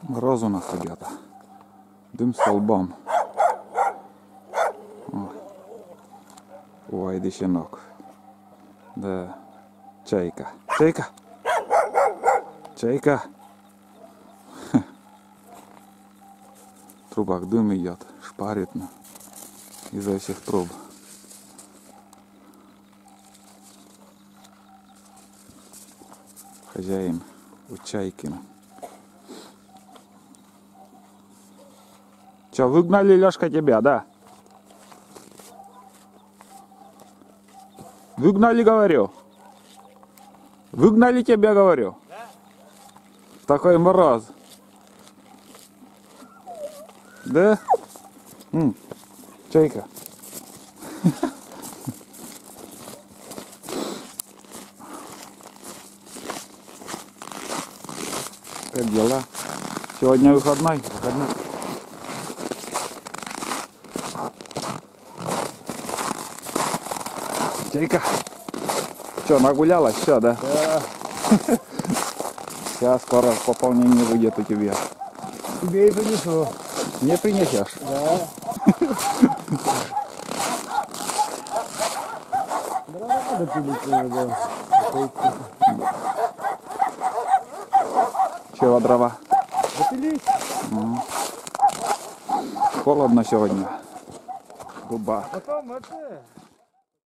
Мороз у нас, ребята. Дым столбом. Ой, да щенок. Да. Чайка. Чайка. Чайка. В трубах дым идет. Шпарит изо всех труб. Хозяин у Чайкина. Че, выгнали, Лёшка, тебя, да? Выгнали, говорю. Выгнали тебя, говорю. Да? Такой мороз. Да? Чайка. Как дела? Сегодня выходной. Чайка. Что, нагулялась? Все, да? Да. Сейчас скоро пополнение выйдет у тебя. Тебе и принесу. Не принесешь? Да. Дрова надо пилить иногда. Чего дрова? Запилить? Холодно сегодня. Губа. Потом это...